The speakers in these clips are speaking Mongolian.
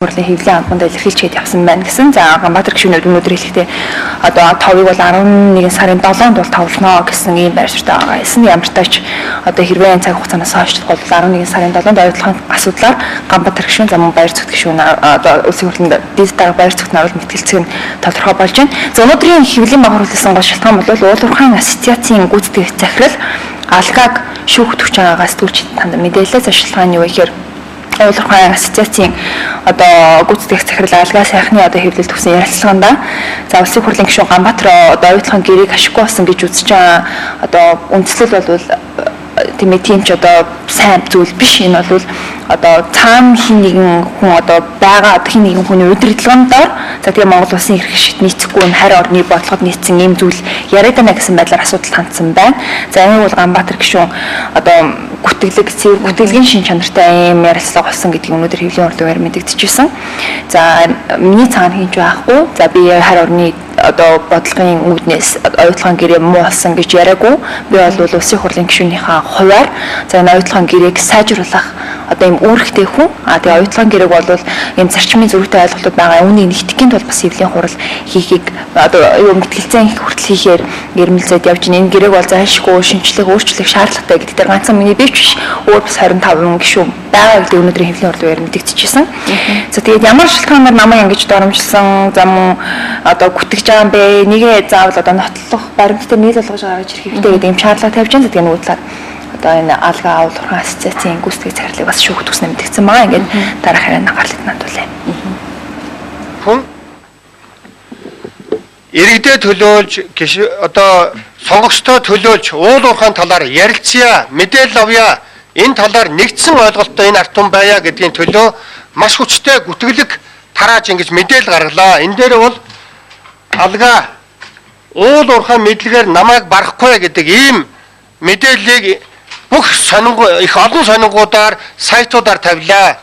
Хурлын хэвлэлийн албанд илэрхийлж явсан байна гэсэн. За Ганбаатар гишүүнүүд өнөөдөр хэлэхдээ одоо товыг бол 11 сарын 7-нд бол товлоно гэсэн ийм байр суурьтай байгаа. Эсн ямар ч тач одоо хэрвээ цаг хугацаанаас хойш бол 11 сарын 7-нд ойдлохын асуудлаар Ганбаатар гишүүн замун байр зүгт гишүүн одоо улсын хурлын дижитал байр зүгт нь орол мэтгэлцэх нь тодорхой болж байна. За өнөөдрийн хэвлэлийн багварлын сонгуул шалтгаан бол уулуурхайн ассоциацийн гүйцэтгэх захирал алгааг шүүхт өгч байгаагаа сэтгүүлчид танд мэдээлээ. За шалтгаан нь юу вэ гэхээр уулуурхайн ассоциацийн одоо гүйцэтгэх захирал алгаа сайхны одоо хэвлэл төвсөн ярилцлаганда за улсын хурлын гишүүн Ганбаатар одоо оюутлахын гэрээг ашиггүй болсон гэж үзэж байгаа одоо үндслэл бол тийм ч одоо сайн зүйл биш. Энэ бол одоо цаана хин нэгэн хүн одоо байгаа хин нэгэн хүний удирдлагын дор за тэгээ Монгол улсын эрх шийд нийцэхгүй харь орны бодлогод нийцсэн ийм зүйл яриад байна гэсэн байдлаар асуудал хандсан байна. За энэ бол Ганбаатар гишүүн одоо гүтгэлгийн шин чанартай ийм ярилцлага болсон гэдгийг өнөөдөр хэвлэлийн урлагаар мэдэгдэжсэн. За миний цаана хинч байхгүй. За би харь орны одоо бодлогын үүднээс оюутлахын гэрээ муу болсон гэж яриаггүй. Би бол улсын хурлын гишүүнийхээ хуваар за энэ оюутлахын гэрээг сайжруулах одоо ийм үүрэгтэй хүн. Тэгээ оюутлахын гэрээг бол ийм зарчмын зөрүүтэй ойлголтууд байгаа. Үүнийг нэгтгэхийн тулд бас хэвлэлийн хурал хийхийг одоо юу мэтгэлцэн хүртэл хийхээр нэрмэлзээд явж байна. Энэ гэрээг бол зайлшгүй шинжлэх өөрчлөх шаардлагатай гэдэг дээр ганцхан миний бивч өөр бас 25 гишүүн байгаа гэдэг өнөөдрийн хэвлэлийн урлагаар мэдэгдэжсэн. За тэгээд ямар шалтгаанаар намайг ингэж доромжилсан зам одоо гүтгэж байгаа юм бэ? Нэгээ заавал одоо нотлох баримттай нийл болгож байгаа гэж хэрэгтэй гэдэг юм шаардлага тавьж байгаа. Тэгээд нөгөө талаар одоо энэ алгаа уулуурхайн ассоциацийн гүйцэтгэх захирлыг бас шүүхт үснэ мэдгдсэн маа. Ингээд дараах харин анхаарлыг нандуулъя. Хүн иргэдэд төлөөлж одоо сонгогчдоо төлөөлж уулуурхайн талаар ярилцъя, мэдээлэл авъя. Энэ талаар нэгдсэн ойлголттой энэ ард тум байя гэдгийн төлөө маш хүчтэй гүтгэлэг тарааж ингэж мэдээлэл гаргалаа. Энэ дээр бол алгаа уулуурхайн мэдлэгээр намайг барахгүй гэдэг ийм мэдээллийг бүх их олон сонингуудаар сайтуудаар тавилаа.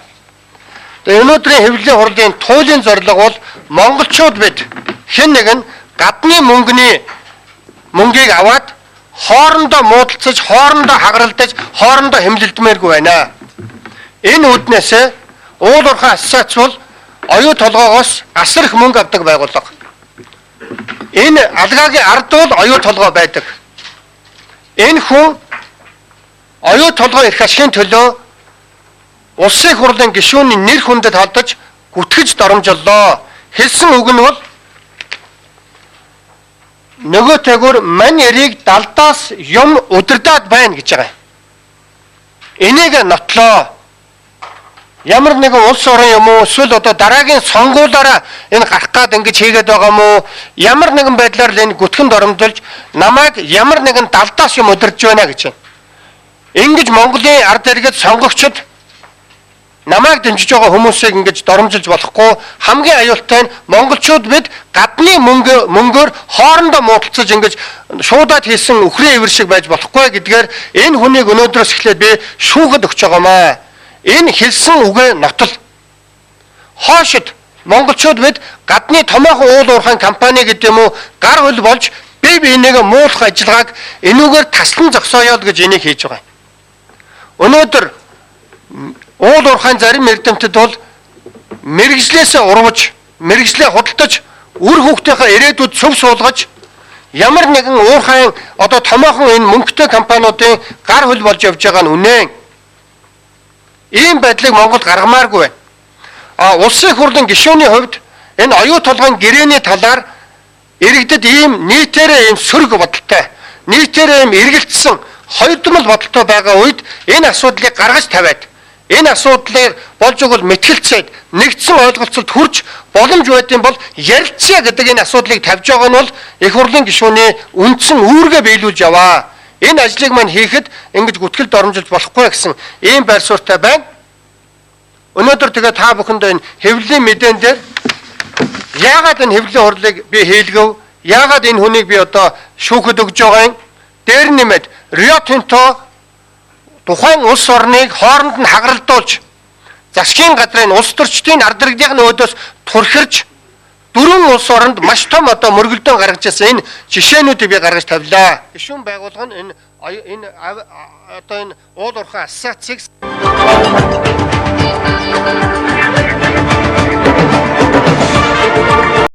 Тэгээ өнөөдрийн хэвлэлийн хурлын туйлын зорилго бол монголчууд бид хэн нэгэн гадны мөнгийг аваад хоорондоо муудалцаж, хоорондоо хагаралдаж, хоорондоо хэмлэлдмээргүй байна. Энэ үүднээс уулуурхайн ассоциац бол оюу толгоогоос асар их мөнгө авдаг байгууллага. Энэ алгаагийн ард бол оюу толгой байдаг. Энэ хүн оюу толгой эрх ашигын төлөө улсын хурлын гишүүний нэр хүндэд халдаж гүтгэж доромжлоо. Хэлсэн үг нь бол нөгөө тагур мань яриг далдаас юм удирдаад байна гэж байгаа. Энийг нотлоо. Ямар нэгэн улс орон юм уу эсвэл одоо дараагийн сонгуулаараа энэ гарах гад ингэж хийгээд байгаа мó ямар нэгэн байдлаар л энэ гүтгэн доромжилж намайг ямар нэгэн далдаас юм удирдах байна гэж байна. Ингэж Монголын ард иргэд сонгогчд намайг дэмжиж байгаа хүмүүсийг ингэж доромжилж болохгүй. Хамгийн аюултай нь монголчууд бид гадны мөнгөөр хоорондоо муудалцаж ингэж шуудаад хийсэн өхрийн ивэр шиг байж болохгүй гэдгээр энэ хүнийг өнөөдрөөс эхлээд би шүүхэд өгч байгаамаа. Энэ хэлсэн үгээ нотол. Хоошид монголчууд бид гадны томоохон уулуурхайн компани гэдэг юм уу гар хөл болж би энийг муулах ажиллагааг энүүгээр таслан зогсооё гэж энийг хийж байгаа. Өнөөдөр уулуурхайн зарим эрдэмтэд бол мэрэгжлээсээ урвж, мэрэгжлээ худалдаж, үр хүүхдийнхээ ирээдүйд цөв суулгаж ямар нэгэн уурхайн одоо томоохон энэ мөнгөтэй компаниудын гар хөл болж явж байгаа нь үнэн. Ийм байдлыг Монгол гаргамааргүй байна. Улсын хурлын гишүүний хувьд энэ оюу толгойн гэрээний талаар иргэдэд ийм нийтээрээ ийм сөрөг бодолтой, нийтээрээ ийм эргэлтсэн хоёрдмол бодолтой байгаа үед энэ асуудлыг гаргаж тавиад энэ асуудлыг болж өгвөл мэтгэлцээд нэгдсэн ойлголцолд хүрч боломж байдсан бол ярилцъя гэдэг энэ асуудлыг тавьж байгаа нь бол их хурлын гишүүний үндсэн үүргээ биелүүлж яваа. Энэ ажлыг мань хийхэд ингэж гүтгэл доромжилж болохгүй гэсэн ийм байр суурьтай байна. Өнөөдөр тэгээ та бүхэндээ энэ хэвлэлийн мэдээн дээр яагаад энэ хэвлэлийн хурлыг би хийлгэв? Яагаад энэ хүнийг би одоо шүүхэд өгж байгаа юм? Дээр нэмээд Рио Тинто тухайн улс орныг хооронд нь хагаралдуулж засгийн газрын улс төрчдийн ард иргэдийн өөдөөс турхирж дөрвөн улс оронд маш том одоо мөргөлдөөн гаргаж ирсэн энэ жишээнүүдийг би гаргаж тавилаа. Гишүүн байгууллага нь энэ энэ одоо энэ уул уурхай ассоциацийг